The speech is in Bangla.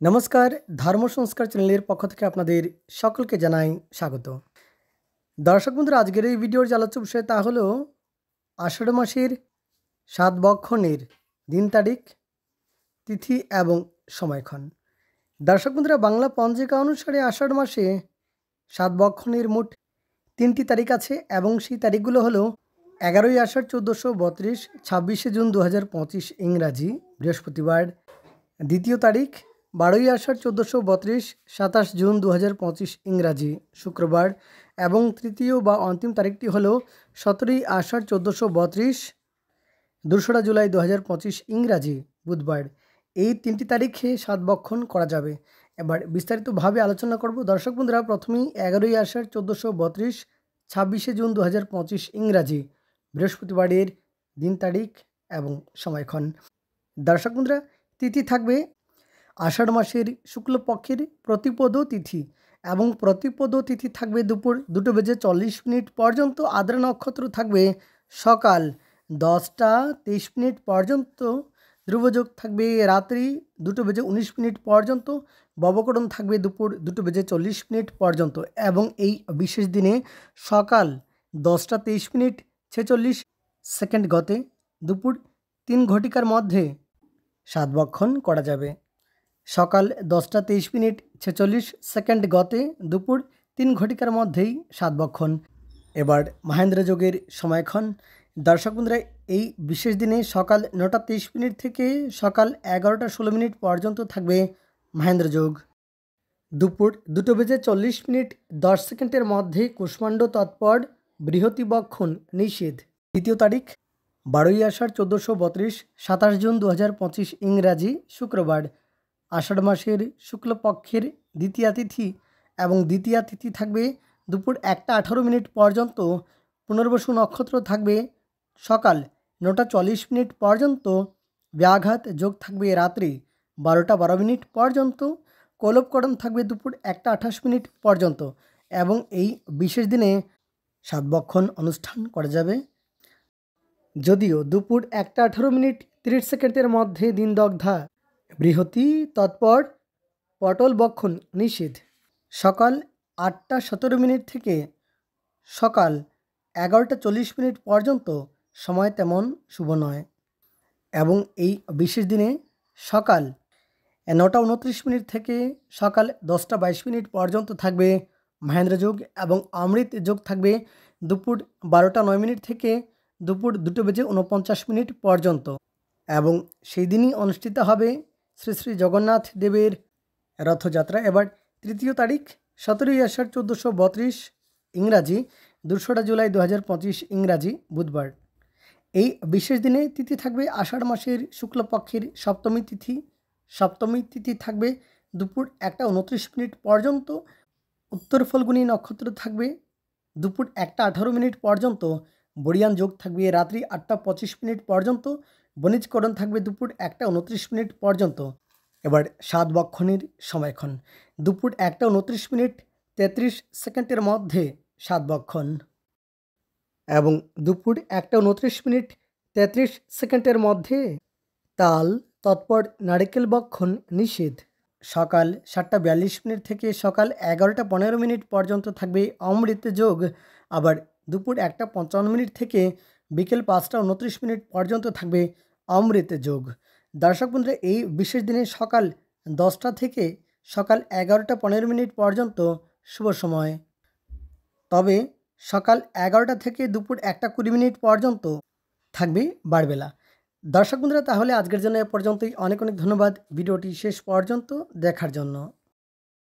नमस्कार धर्म संस्कार चैनल पक्ष থেকে আপনাদের সকলকে জানাই স্বাগত। দর্শক বন্ধুরা, আজকের এই ভিডিওর যে আলোচ্য বিষয় তা হলো আষাঢ় মাসের ৭ বক্ষণের দিন তারিখ, তিথি এবং সময়ক্ষণ। দর্শক বন্ধুরা, বাংলা পঞ্জিকা অনুসারে আষাঢ় মাসে ৭ বক্ষণের মোট ৩টি তারিখ আছে এবং সেই তারিখগুলো হলো ১১ই আষাঢ় ১৪৩২, ২৬শে জুন ২০২৫ ইংরাজি বৃহস্পতিবার। দ্বিতীয় তারিখ ১২ই আষাঢ় ১৪৩২, ২৭ জুন ২০২৫ ইংরাজি শুক্রবার। এবং তৃতীয় বা অন্তিম তারিখটি হলো ১৭ই আষাঢ় ১৪৩২, ২রা জুলাই ২০২৫ ইংরাজি বুধবার। এই ৩টি তারিখে ৭ বক্ষণ করা যাবে। এবার বিস্তারিতভাবে আলোচনা করব। দর্শক বন্ধুরা, প্রথমেই ১১ই আষাঢ় ১৪৩২, ২৬শে জুন ২০২৫ ইংরাজি বৃহস্পতিবারের দিন তারিখ এবং সময়ক্ষণ। দর্শক বন্ধুরা, তিথি থাকবে আষাঢ় মাসের শুক্লপক্ষের প্রতিপদ তিথি এবং প্রতিপদ তিথি থাকবে দুপুর 2:40 পর্যন্ত। আদ্রা নক্ষত্র থাকবে সকাল 10:23 পর্যন্ত। ধ্রুবযোগ থাকবে রাত্রি 2:19 পর্যন্ত। ববকরণ থাকবে দুপুর 2:40 পর্যন্ত এবং এই বিশেষ দিনে সকাল 10:23:46 গতে দুপুর 3 ঘটিকার মধ্যে 7 বক্ষণ করা যাবে। সকাল 10:23:46 গতে দুপুর 3 ঘটিকার মধ্যেই 7 বক্ষণ। এবার মহেন্দ্র যোগের সময়ক্ষণ। দর্শক বন্ধুরা, এই বিশেষ দিনে সকাল 9:23 থেকে সকাল 11:16 পর্যন্ত থাকবে মহেন্দ্র যোগ। দুপুর 2:40:10 মধ্যে কুষ্মাণ্ড তৎপর বৃহতি বক্ষণ নিষেধ। দ্বিতীয় তারিখ 12ই আষাঢ় ১৪৩২, ২৭ জুন ২০২৫ ইংরাজি শুক্রবার। আষাঢ় মাসের শুক্লপক্ষের দ্বিতীয়া তিথি এবং দ্বিতীয়া তিথি থাকবে দুপুর 1:18 পর্যন্ত। পুনর্বসু নক্ষত্র থাকবে সকাল 9:40 পর্যন্ত। ব্যাঘাত যোগ থাকবে রাত্রি 12:12 পর্যন্ত। কলবকরণ থাকবে দুপুর 1:28 পর্যন্ত এবং এই বিশেষ দিনে 7 বক্ষণ অনুষ্ঠান করা যাবে। যদিও দুপুর 1:18:30 মধ্যে দিন দগ্ধা বৃহতি তৎপর পটল বক্ষণ নিষেধ। সকাল 8:17 থেকে সকাল 11:40 পর্যন্ত সময় তেমন শুভ নয় এবং এই বিশেষ দিনে সকাল 9:29 থেকে সকাল 10:22 পর্যন্ত থাকবে মহেন্দ্র যোগ এবং অমৃত যোগ থাকবে দুপুর 12:09 থেকে দুপুর 2:49 পর্যন্ত এবং সেই দিনই অনুষ্ঠিত হবে শ্রী শ্রী জগন্নাথ দেবের রথযাত্রা। এবার তৃতীয় তারিখ 17ই আষাঢ় ১৪৩২ ইংরাজি 2রা জুলাই ২০২৫ ইংরাজি বুধবার। এই বিশেষ দিনে তিথি থাকবে আষাঢ় মাসের শুক্লপক্ষের সপ্তমী তিথি। সপ্তমী তিথি থাকবে দুপুর 1:29 পর্যন্ত। উত্তর ফল্গুনী নক্ষত্র থাকবে দুপুর 1:18 পর্যন্ত। বড়িয়ান যোগ থাকবে রাত্রি 8:25 পর্যন্ত। বণিজকরণ থাকবে দুপুর 1:29 পর্যন্ত। এবার 7 বক্ষণের সময়ক্ষণ। দুপুর 1:29:33 মধ্যে 7 বক্ষণ এবং দুপুর 1:29:33 মধ্যে তাল তৎপর নারিকেল বক্ষণ নিষেধ। সকাল 7:42 থেকে সকাল 11:15 পর্যন্ত থাকবে অমৃত যোগ। আবার দুপুর 1:55 থেকে বিকেল 5:29 পর্যন্ত থাকবে অমৃত যোগ। দর্শক বন্ধুরা, এই বিশেষ দিনে সকাল 10টা থেকে সকাল 11:15 পর্যন্ত শুভ সময়, তবে সকাল 11টা থেকে দুপুর 1:20 পর্যন্ত থাকবে বারবেলা। দর্শক বন্ধুরা, তাহলে আজকের জন্য এ পর্যন্তই। অনেক অনেক ধন্যবাদ ভিডিওটি শেষ পর্যন্ত দেখার জন্য।